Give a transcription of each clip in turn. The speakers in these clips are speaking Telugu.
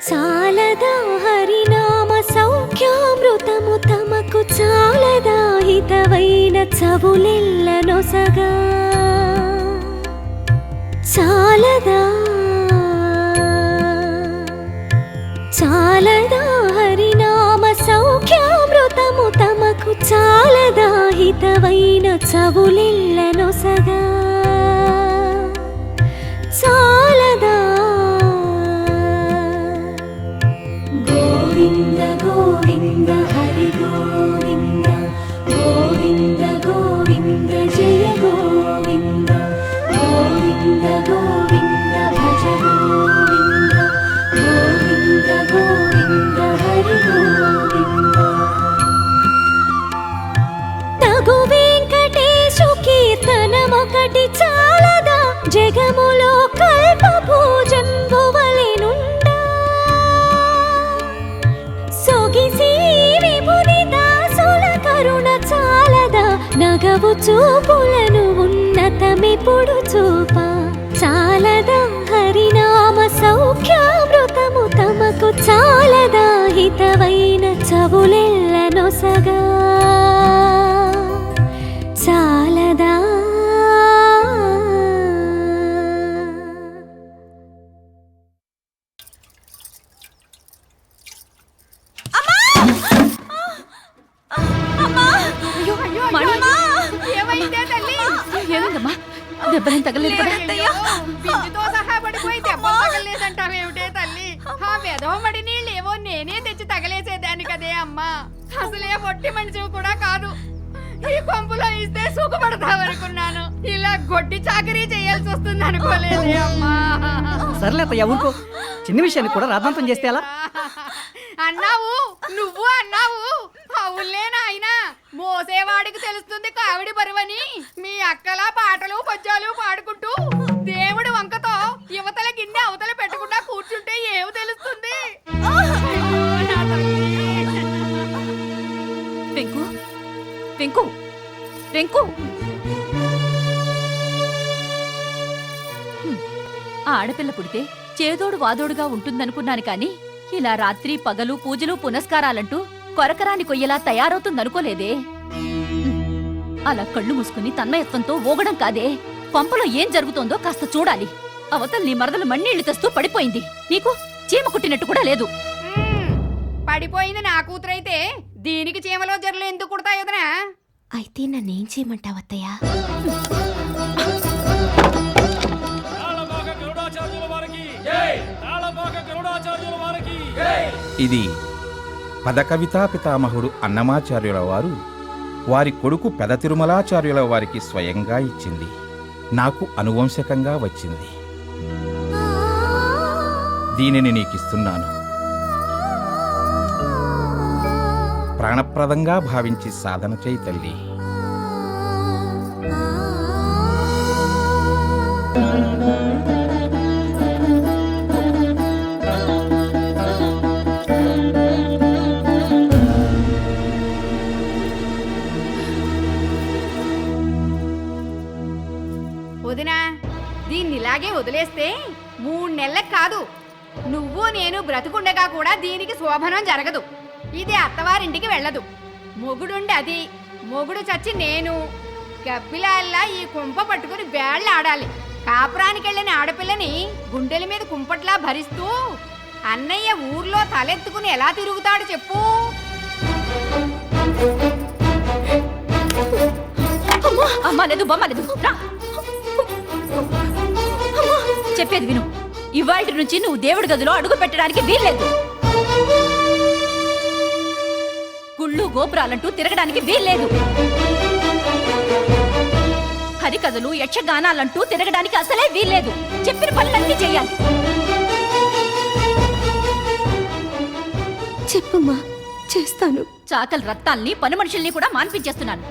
చాలదా హరినామ సౌఖ్యామృతము తమకు చాలదా హితవైన చవులెల్ల నొసగా చాలదా చాలదా హరినామ సౌఖ్యామృతము తమకు చాలదా హితవైన చవులెల్ల నొసగా చాలదా గోవింద గోవింద హరి గోవింద గోవింద గోవింద జయ గోవింద గోవింద గోవింద భజ గోవింద గోవింద గోవింద హరి గోవింద తగు వెంకటేశు కీర్తనమొకటి చాలదా జగములో కల్ప పూజంబువలెనుండా సొగిసి విభుని దాసుల కరుణ చాలదా నగవు చూపులను ఉన్నతమిప్పుడు చూప చాలదా హరినామ సౌఖ్యామృతము తమకు చాలదా హితవైన చవులెల్ల నొసగా చాలదా ఏమైందమ్మా? దెబ్బలేం తగలేదు కదా? బిందుతో సహా పడిపోయి దెబ్బలు తగలేదంటావేమిటే తల్లి? ఆ వెధవమడి నీళ్ళేవో నేనే తెచ్చి తగలేసేదాన్ని కదే అమ్మా. అసలే ఒట్టి మనిషి కూడా కాదు. ఈ పంపులో ఇస్తే సుఖపడతావనుకున్నాను. ఇలా గొడ్డి చాకరీ చేయాల్సి వస్తుంది అనుకోలేదే అమ్మా. సర్లేతయ్యా ఊరుకో. చిన్న విషయాన్ని కూడా రాద్ధాంతం చేస్తే ఎలా? అన్నావు, నువ్వు అన్నావు. అవునులే నాయనా, మోసేవాడికి తెలుస్తుంది కావిడి బరువని. మీ అక్కలా పాటలు పద్యాలు పాడుకుంటూ దేవుడి వంకతో యువతల గిన్నె అవతల పెట్టకుండా కూర్చుంటే ఏమి తెలుస్తుంది? వెంకు వెంకు వెంకు ఆ ఆడపిల్ల పుడితే చేదోడు వాదోడుగా ఉంటుందనుకున్నాను కాని ఇలా రాత్రి పగలు పూజలు పునస్కారాలంటూ కొరకరాని కొయ్యలా తయారవుతుందనుకోలేదే. అలా కళ్ళు మూసుకుని తన్మయత్వంతో ఊగడం కాదే. పంపలో ఏం జరుగుతోందో కాస్త చూడాలి. అవతల నీ మరదలు మన్నీళ్లు తెస్తూ పడిపోయింది. నీకు చీమ కుట్టినట్టు కూడా లేదు. పడిపోయింది నా కూతురైతే దీనికి చీమలో జర్లు ఎందుకు కుడతాయోదనా? అయితే నన్నేం చేయమంటావత్తయ్యా? ఇది పదకవితా పితామహుడు అన్నమాచార్యుల వారు వారి కొడుకు పెద తిరుమలాచార్యుల వారికి స్వయంగా ఇచ్చింది. నాకు అనువంశకంగా వచ్చింది. దీనిని నీకిస్తున్నాను. ప్రాణప్రదంగా భావించి సాధన చేయి తల్లి. వదినా, దీన్నిలాగే వదిలేస్తే 3 నెలలకు కాదు, నువ్వు నేను బ్రతుకుండగా కూడా దీనికి శోభనం జరగదు. ఇది అత్తవారింటికి వెళ్ళదు. మొగుడుండి అది, మొగుడు చచ్చి నేను గబ్బిలాల్లా ఈ కుంప పట్టుకుని వేళ్లాడాలి. కాపురానికెళ్ళిన ఆడపిల్లని గుండెల మీద కుంపట్లా భరిస్తూ అన్నయ్య ఊర్లో తలెత్తుకుని ఎలా తిరుగుతాడు చెప్పు? చెప్పేది విను. ఇవాళ నుంచి నువ్వు దేవుడి గదిలో అడుగు పెట్టడానికి వీల్లేదు. గుళ్ళు గోపురాలంటూ తిరగడానికి వీల్లేదు. హరికథలు యక్షగానాలంటూ తిరగడానికి అసలే వీల్లేదు. చెప్పిన పనులన్నీ చెయ్యాలి. చెప్పమ్మా, చేస్తాను. చాకలి రత్తాల్ని పని మనుషుల్ని కూడా మాన్పించేస్తున్నాను.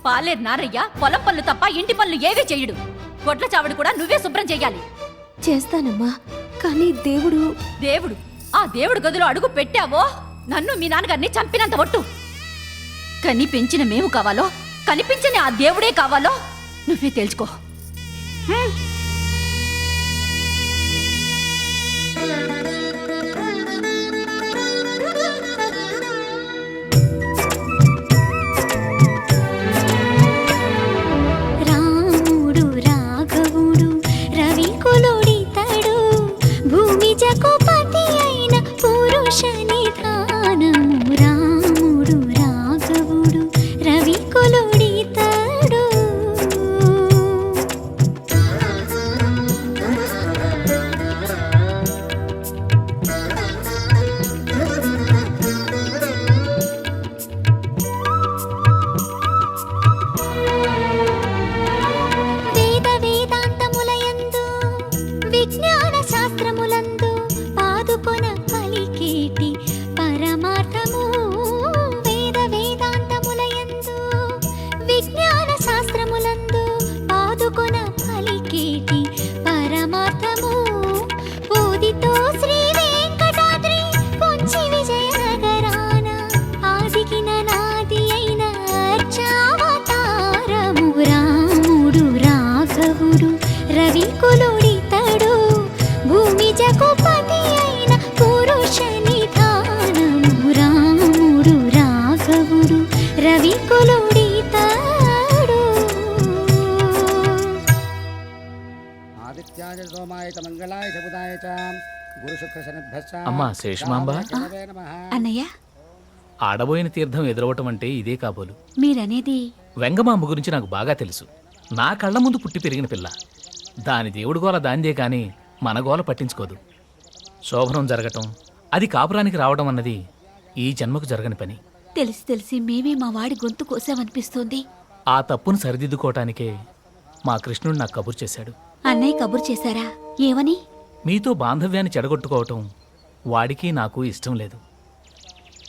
పాలేరు నారయ్య పొలం పనులు తప్ప ఇంటి పనులు ఏవీ చెయ్యడు. గొడ్ల చావడి కూడా నువ్వే శుభ్రం చెయ్యాలి. చేస్తానమ్మా, కానీ దేవుడు ఆ దేవుడు గదిలో అడుగు పెట్టావో నన్ను మీ నాన్నగారిని చంపినంత ఒట్టు. కని పెంచిన మేము కావాలో, కనిపించని ఆ దేవుడే కావాలో నువ్వే తెలుసుకో. శాస్త్రములందు పాదుకొన పలికేటి పరమార్థము వేద వేదాంతములయందు విజ్ఞాన శాస్త్రములందు పాదుకొన పలికేటి పరమార్థము బోధితో శ్రీ వెంకటాద్రి పొంచి విజయనగరాన ఆదికిన నాది అయిన అర్చావతారము రాముడు రాఘవుడు రవికులుడితడు భూమి జగపతి అయిన పురుష నిధానము రాముడు రాఘవుడు రవికులుడితడు. ఆదిత్యాయ సోమాయ చ మంగళాయ చ బుధాయ చ గురుశుక్రశనిభ్యశ్చ అమ్మా శేషమాంబ, కేశవే నమః. అన్నయ్య, ఆడబోయిన తీర్థం ఎదురవటం అంటే ఇదే కాబోలు. మీరనేది వెంగమాంబ గురించి నాకు బాగా తెలుసు. నా కళ్ళ ముందు పుట్టి పెరిగిన పిల్ల. దాని దేవుడి గోల దాందే కానీ మన గోల పట్టించుకోదు. శోభనం జరగటం, అది కాపురానికి రావడం అన్నది ఈ జన్మకు జరగని పని. తెలిసి తెలిసి మేమే మా వాడి గొంతు కోసామనిపిస్తోంది. ఆ తప్పును సరిదిద్దుకోవటానికే మా కృష్ణుడు నాకు కబురు చేశాడు. అన్నయ్య కబురు చేశారా? ఏమని? మీతో బాంధవ్యాన్ని చెడగొట్టుకోవటం వాడికి నాకు ఇష్టం లేదు.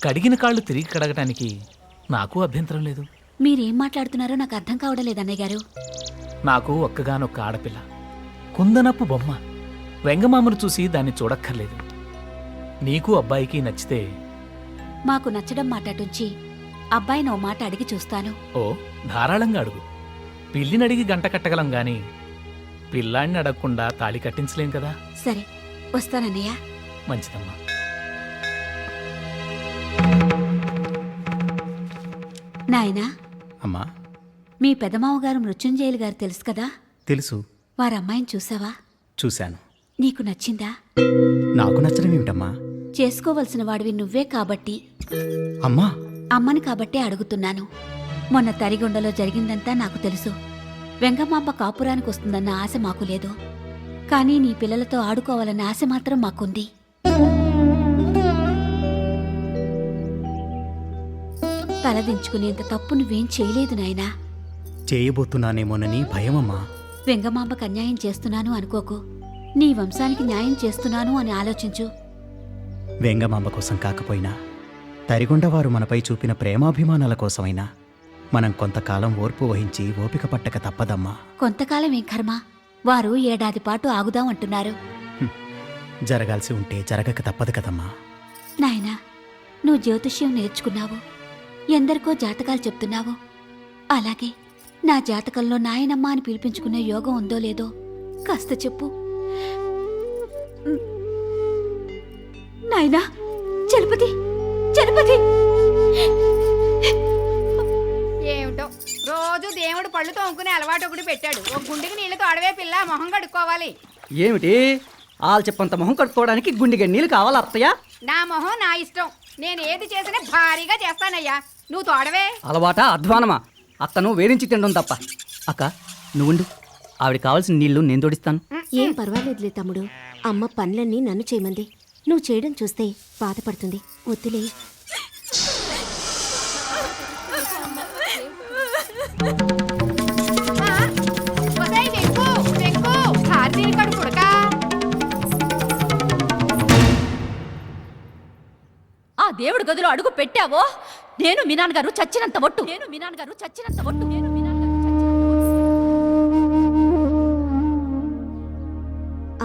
కడిగిన కాళ్ళు తిరిగి కడగటానికి నాకు అభ్యంతరం లేదు. మీరేం మాట్లాడుతున్నారో నాకు అర్థం కావడం లేదు అన్నయ్య గారు. నాకు ఒక్కగానొక్క ఆడపిల్ల, కుందనప్పు బొమ్మ. వెంగమామను చూసి దాన్ని చూడక్కర్లేదు. నీకు అబ్బాయికి నచ్చితే మాకు నచ్చడం మాట్లాడుంచి అబ్బాయిని ఓ మాట అడిగి చూస్తాను. ఓ ధారాళంగా అడుగు. పిల్లినడిగి గంట కట్టగలం గాని పిల్లాడిని అడగకుండా తాళి కట్టించలేం కదా. సరే, వస్తానన్నయ్య. మంచిదమ్మా. నాయనా, అమ్మా, మీ పెదమావగారు మృత్యుంజయులు గారు తెలుసు కదా? తెలుసు. వారమ్మాయిని చూసావా? చూశాను. నీకు నచ్చిందా? నాకు నచ్చడం ఏమిటమ్మా? చేసుకోవలసిన వాడివి నువ్వే కాబట్టి. అమ్మా, అమ్మని కాబట్టే అడుగుతున్నాను. మొన్న తరిగొండలో జరిగిందంతా నాకు తెలుసు. వెంగమాంబ కాపురానికి వస్తుందన్న ఆశ మాకు లేదు. కానీ నీ పిల్లలతో ఆడుకోవాలన్న ఆశ మాత్రం మాకుంది. తలదించుకునేంత తప్పు నువ్వేం చేయలేదు నాయనా. చేయబోతున్నానేమోనని భయమమ్మా. వెంగమాంబకు అన్యాయం చేస్తున్నాను అనుకోకు. నీ వంశానికి న్యాయం చేస్తున్నాను అని ఆలోచించు. వెంగమాంబ కోసం కాకపోయినా తరిగొండవారు మనపై చూపిన ప్రేమాభిమానాల కోసమైనా మనం కొంతకాలం ఓర్పు వహించి ఓపిక పట్టక తప్పదమ్మా. కొంతకాలం ఏం కర్మ, వారు ఏడాది పాటు ఆగుదాం అంటున్నారు. జరగాల్సి ఉంటే జరగక తప్పదు కదమ్మా. నాయనా, నువ్వు జ్యోతిష్యం నేర్చుకున్నావు, ఎందరికో జాతకాలు చెప్తున్నావు. అలాగే నా జాతకంలో నాయనమ్మ అని పిలిపించుకునే యోగం ఉందో లేదో కాస్త చెప్పు. నాయనా, చలపతి చలపతి. ఏమిటో రోజు దేవుడు పళ్ళు తోముకునే అలవాటు ఒకటి పెట్టాడు. ఒక గుండెకి నీళ్లు తోడవే పిల్ల, మొహం కడుక్కోవాలి. ఏమిటి ఆలు చెప్పంత మొహం కట్టుకోవడానికి గుండెగా నీళ్ళు కావాలా అత్తయ్య? నా మొహం నా ఇష్టం. నేను ఏది చేసినా భారీగా చేస్తానయ్యా. నువ్వు తోడవే. అలవాటా అధ్వానమా? అత్తను వేరించి తినడం తప్ప. అక్క నువ్వుండు, ఆవిడ కావాల్సిన నీళ్లు నేను తోడిస్తాను. ఏం పర్వాలేదులే తమ్ముడు. అమ్మ పనులన్నీ నన్ను చేయమంది. నువ్వు చేయడం చూస్తే బాధపడుతుంది. వద్దులే. ఒసేయ్ వెంకు, వెంకు, హారతీని కడుపుడకా. ఆ దేవుడి గదిలో అడుగు పెట్టావో నేను మీ నాన్నగారు చచ్చినంత ఒట్టు.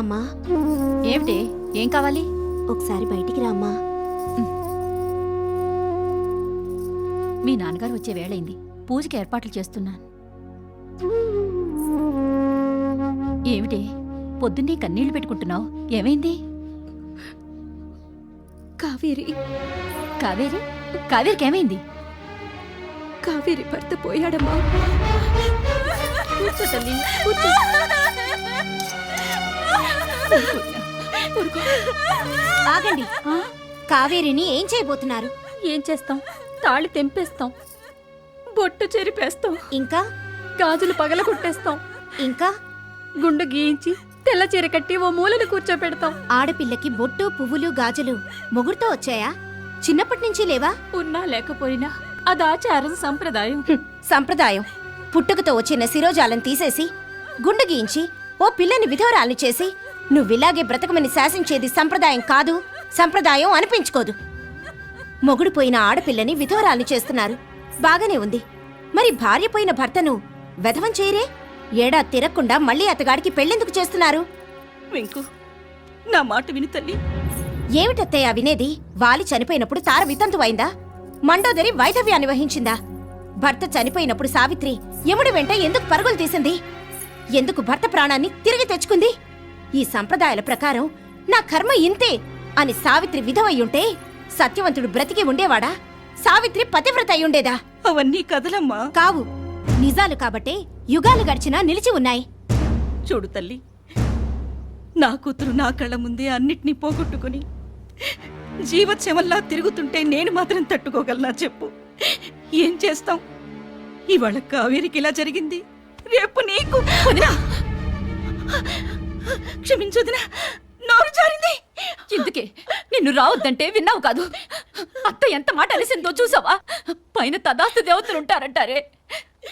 అమ్మా, ఏమిటి? ఏం కావాలి? ఒకసారి బయటికి రా అమ్మా. మీ నాన్నగారు వచ్చే వేళైంది. పూజకి ఏర్పాట్లు చేస్తున్నాను. ఏమిటి పొద్దున్నే కన్నీళ్లు పెట్టుకుంటున్నావు? ఏమైంది? కావేరి కావేరికి ఏమైంది? కావేరి భర్త పోయాడమ్మా. కూర్చో తల్లి. ఆగండి. కావేరిని ఏం చేయబోతున్నారు? ఏం చేస్తాం? తాళి తెంపేస్తాం, బొట్టు చెరిపేస్తాం, ఇంకా గాజులు పగలగొట్టేస్తాం, ఇంకా గుండు గీయించి తెల్ల చీర కట్టి ఓ మూలను కూర్చోపెడతాం. ఆడపిల్లకి బొట్టు పువ్వులు గాజులు మొగుడుతో వచ్చాయా? చిన్నప్పటి నుంచి లేవా? ఉన్నా లేకపోయినా అది ఆచారం, సంప్రదాయం. సంప్రదాయం. పుట్టుకతో వచ్చిన శిరోజాలను తీసేసి గుండు గీయించి ఓ పిల్లని విధవరాల్ని చేసి నువ్విలాగే బ్రతకమని శాసించేది సంప్రదాయం కాదు, సంప్రదాయం అనిపించుకోదు. మొగుడు పోయిన ఆడపిల్లని విధవరాల్ని చేస్తున్నారు, బాగానే ఉంది. మరి భార్య పోయిన భర్తను వెధవం చేయరే? ఏడాది తిరగకుండా మళ్ళీ అతగాడికి పెళ్ళెందుకు చేస్తున్నారు? వెంకు, నా మాట విని తల్లి. ఏమిటత్తయ్య వినేది? వాలి చనిపోయినప్పుడు తార వితంతు అయిందా? మండోదరి వైధవ్యాన్ని వహించిందా? భర్త చనిపోయినప్పుడు సావిత్రి యముడి వెంట ఎందుకు పరుగులు తీసింది? ఎందుకు భర్త ప్రాణాన్ని తిరిగి తెచ్చుకుంది? ఈ సంప్రదాయాల ప్రకారం నా కర్మ ఇంతే అని సావిత్రి విధవయ్యుంటే సత్యవంతుడు బ్రతికి ఉండేవాడా? సావిత్రి పతివ్రత అయ్యుండేదా? అవన్నీ కథలమ్మా. కావు, నిజాలు కాబట్టే యుగాలు గడిచినా నిలిచి ఉన్నాయి. చూడు తల్లి, నా కూతురు నా కళ్ళ ముందే అన్నిటినీ పోగొట్టుకుని జీవచ్యమల్లా తిరుగుతుంటే నేను మాత్రం తట్టుకోగలనా చెప్పు? ఏం చేస్తాం? ఇవాళ కావేరికి ఇలా జరిగింది, రేపు నీకు. వదినా, క్షమించొదినా, నోరు జారింది. ఇందుకే నిన్ను రావద్దంటే విన్నావు కాదు. అత్త ఎంత మాట అలిసిందో చూసావా? పైన తదాస్తు దేవతలు ఉంటారంటారే,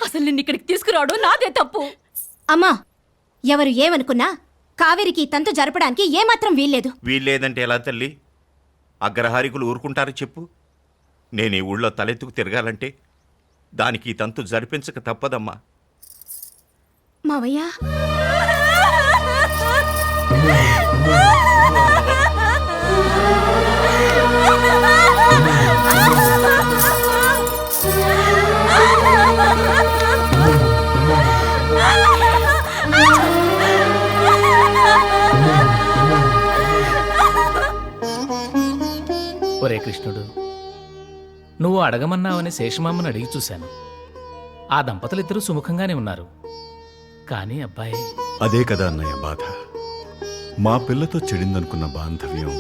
అసలు నిన్ను ఇక్కడికి తీసుకురావడం నాదే తప్పు. అమ్మా, ఎవరు ఏమనుకున్నా కావేరికి తంతు జరపడానికి ఏమాత్రం వీల్లేదు. వీల్లేదంటే ఎలా తల్లి? అగ్రహారికులు ఊరుకుంటారు చెప్పు? నేను ఈ ఊళ్ళో తలెత్తుకు తిరగాలంటే దానికి ఈ తంతు జరిపించక తప్పదమ్మా. మావయ్య, ఒరే కృష్ణుడు, నువ్వు అడగమన్నావని శేషమామని అడిగి చూశాను. ఆ దంపతులిద్దరూ సుముఖంగానే ఉన్నారు. కానీ అబ్బాయి... అదే కదా అన్నయ్య బాధ. మా పిల్లతో చెడిందనుకున్న బాంధవ్యం